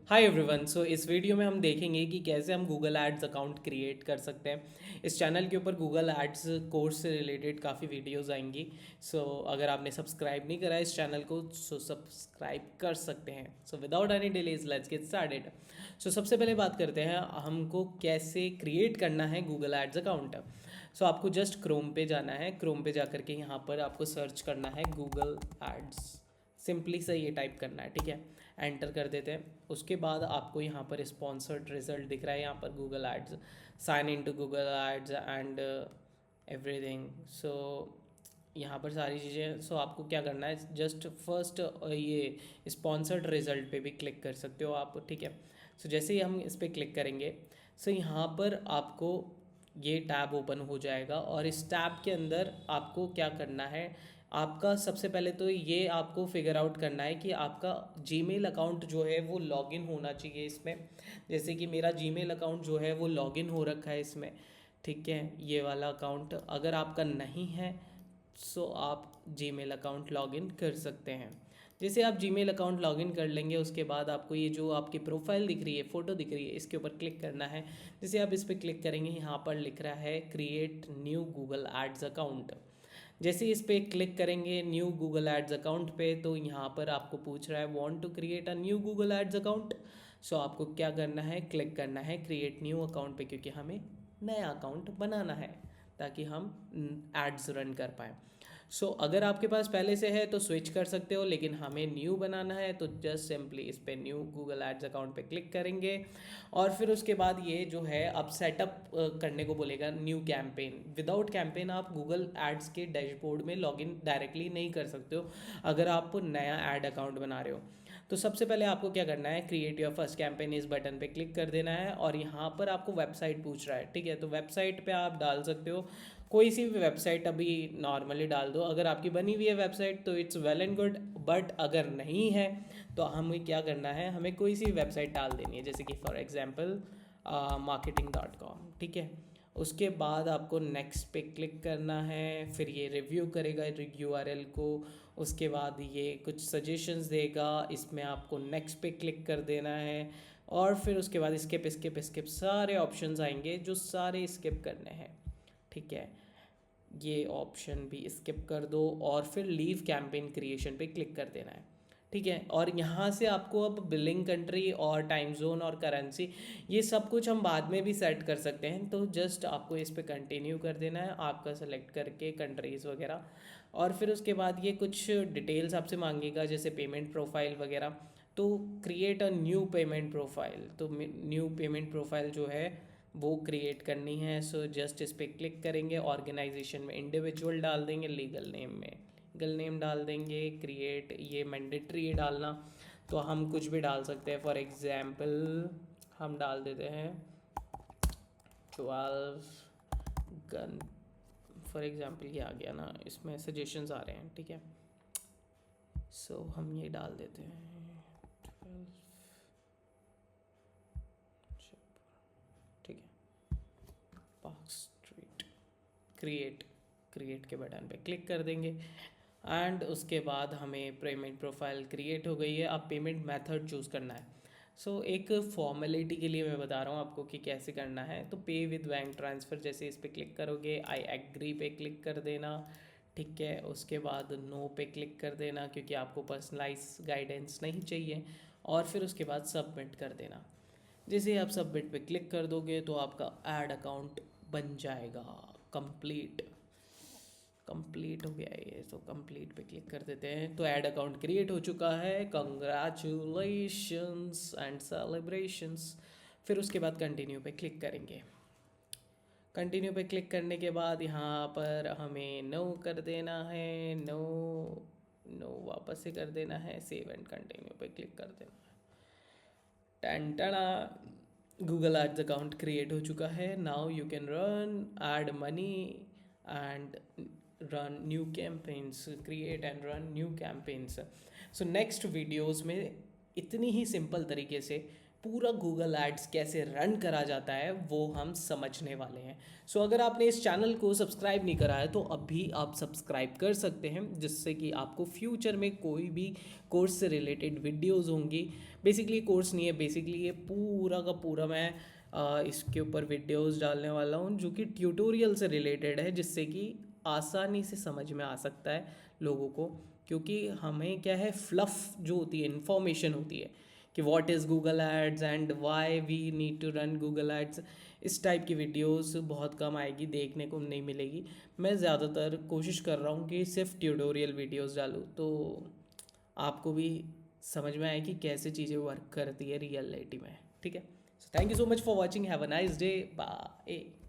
Hi everyone. सो इस video में हम देखेंगे कि कैसे हम गूगल एड्स अकाउंट क्रिएट कर सकते हैं। इस चैनल के ऊपर गूगल एड्स कोर्स से रिलेटेड काफ़ी वीडियोस आएंगी। अगर आपने सब्सक्राइब नहीं करा है इस चैनल को सो सब्सक्राइब कर सकते हैं। Without any delays let's get started. सबसे पहले बात करते हैं हमको कैसे क्रिएट करना है गूगल एड्स अकाउंट। आपको जस्ट क्रोम पे जाना है। क्रोम पे जा करके यहाँ पर आपको सर्च करना है गूगल एड्स। सिंपली से ये टाइप करना है, ठीक है। एंटर कर देते हैं। उसके बाद आपको यहाँ पर स्पॉन्सर्ड रिजल्ट दिख रहा है, यहाँ पर Google ads, sign in to Google ads and everything. यहाँ पर सारी चीज़ें। आपको क्या करना है, जस्ट फर्स्ट ये स्पॉन्सर्ड रिजल्ट पे भी क्लिक कर सकते हो आप, ठीक है। जैसे ही हम इस पर क्लिक करेंगे यहाँ पर आपको ये टैब ओपन हो जाएगा और इस टैब के अंदर आपको क्या करना है, आपका सबसे पहले तो ये आपको फिगर आउट करना है कि आपका जीमेल अकाउंट जो है वो लॉगिन होना चाहिए इसमें। जैसे कि मेरा जीमेल अकाउंट जो है वो लॉगिन हो रखा है इसमें, ठीक है। ये वाला अकाउंट अगर आपका नहीं है आप जीमेल अकाउंट लॉगिन कर सकते हैं। जैसे आप जीमेल अकाउंट लॉगिन कर लेंगे उसके बाद आपको ये जो आपकी प्रोफाइल दिख रही है, फ़ोटो दिख रही है, इसके ऊपर क्लिक करना है। जैसे आप इस पर क्लिक करेंगे यहाँ पर लिख रहा है create new Google ads account. जैसे इस पर क्लिक करेंगे न्यू गूगल एड्स अकाउंट पे तो यहाँ पर आपको पूछ रहा है want to create a new Google ads account. आपको क्या करना है, क्लिक करना है क्रिएट न्यू अकाउंट पे, क्योंकि हमें नया अकाउंट बनाना है ताकि हम एड्स रन कर पाएँ। अगर आपके पास पहले से है तो स्विच कर सकते हो, लेकिन हमें न्यू बनाना है तो जस्ट सिंपली इस पर न्यू गूगल एड्स अकाउंट पे क्लिक करेंगे। और फिर उसके बाद ये जो है अब सेटअप करने को बोलेगा न्यू कैंपेन। विदाउट कैंपेन आप गूगल एड्स के डैशबोर्ड में लॉगिन डायरेक्टली नहीं कर सकते हो अगर आप नया एड अकाउंट बना रहे हो। सबसे पहले आपको क्या करना है, क्रिएट योर फर्स्ट कैंपेन इस बटन पे क्लिक कर देना है और यहाँ पर आपको वेबसाइट पूछ रहा है, ठीक है। तो वेबसाइट पे आप डाल सकते हो कोई सी भी वेबसाइट, अभी नॉर्मली डाल दो। अगर आपकी बनी हुई है वेबसाइट तो it's well and good, but अगर नहीं है तो हमें क्या करना है, हमें कोई सी वेबसाइट डाल देनी है, जैसे कि फॉर एग्जांपल marketing.com, ठीक है। उसके बाद आपको नेक्स्ट पे क्लिक करना है, फिर ये रिव्यू करेगा यूआरएल को। उसके बाद ये कुछ सजेशंस देगा, इसमें आपको नेक्स्ट पे क्लिक कर देना है और फिर उसके बाद स्किप स्किप स्किप सारे ऑप्शंस आएंगे जो सारे स्किप करने हैं, ठीक है। ये ऑप्शन भी स्किप कर दो और फिर लीव कैंपेन क्रिएशन पे क्लिक कर देना है, ठीक है। और यहाँ से आपको अब बिलिंग कंट्री और टाइम जोन और करेंसी ये सब कुछ हम बाद में भी सेट कर सकते हैं। तो जस्ट आपको इस पर कंटिन्यू कर देना है आपका सेलेक्ट करके कंट्रीज़ वगैरह। और फिर उसके बाद ये कुछ डिटेल्स आपसे मांगेगा जैसे पेमेंट प्रोफाइल वगैरह। तो create a new payment profile, तो न्यू पेमेंट प्रोफाइल जो है वो क्रिएट करनी है। जस्ट इस पर क्लिक करेंगे, ऑर्गेनाइजेशन में इंडिविजुअल डाल देंगे, लीगल नेम में लीगल नेम डाल देंगे, क्रिएट ये मैंडेटरी है डालना। तो हम कुछ भी डाल सकते हैं, फॉर एग्जांपल हम डाल देते हैं 12 गन, फॉर एग्जांपल। ये आ गया ना, इसमें सजेशंस आ रहे हैं, ठीक है। हम ये डाल देते हैं 12, ठीक है। पार्क स्ट्रीट, क्रिएट क्रिएट के बटन पे क्लिक कर देंगे एंड उसके बाद हमें पेमेंट प्रोफाइल क्रिएट हो गई है। अब पेमेंट मेथड चूज़ करना है। एक फॉर्मेलिटी के लिए मैं बता रहा हूँ आपको कि कैसे करना है। तो पे विद बैंक ट्रांसफ़र, जैसे इस पर क्लिक करोगे आई एग्री पे क्लिक कर देना, ठीक है। उसके बाद नो पे क्लिक कर देना क्योंकि आपको पर्सनलाइज गाइडेंस नहीं चाहिए। और फिर उसके बाद सबमिट कर देना। जैसे ही आप सबमिट पे क्लिक कर दोगे तो आपका ऐड अकाउंट बन जाएगा। कंप्लीट कंप्लीट हो गया है ये। कंप्लीट पे क्लिक कर देते हैं तो ऐड अकाउंट क्रिएट हो चुका है। Congratulations and celebrations. फिर उसके बाद कंटिन्यू पे क्लिक करेंगे। कंटिन्यू पे क्लिक करने के बाद यहाँ पर हमें नो कर देना है, नो नो वापस से कर देना है, सेव एंड कंटिन्यू पे क्लिक कर देना है। टंटना, गूगल एड्स अकाउंट क्रिएट हो चुका है। Now you can run add money and run new campaigns, create and run new campaigns. Next videos में इतनी ही सिंपल तरीके से पूरा गूगल एड्स कैसे रन करा जाता है वो हम समझने वाले हैं। सो अगर आपने इस चैनल को सब्सक्राइब नहीं करा है तो अभी आप सब्सक्राइब कर सकते हैं, जिससे कि आपको फ्यूचर में कोई भी कोर्स से रिलेटेड वीडियोस होंगी, बेसिकली कोर्स नहीं है, बेसिकली ये पूरा का पूरा मैं इसके ऊपर वीडियोस डालने वाला हूँ जो कि ट्यूटोरियल से रिलेटेड है, जिससे कि आसानी से समझ में आ सकता है लोगों को। क्योंकि हमें क्या है, फ्लफ़ जो होती है, इन्फॉर्मेशन होती है कि what is Google ads and why we need to run Google ads, इस टाइप की वीडियोस बहुत कम आएगी, देखने को नहीं मिलेगी। मैं ज़्यादातर कोशिश कर रहा हूँ कि सिर्फ ट्यूटोरियल वीडियोस डालूँ, तो आपको भी समझ में आए कि कैसे चीज़ें वर्क करती है रियलिटी में। ठीक है, thank you so much for watching, have a nice day, bye.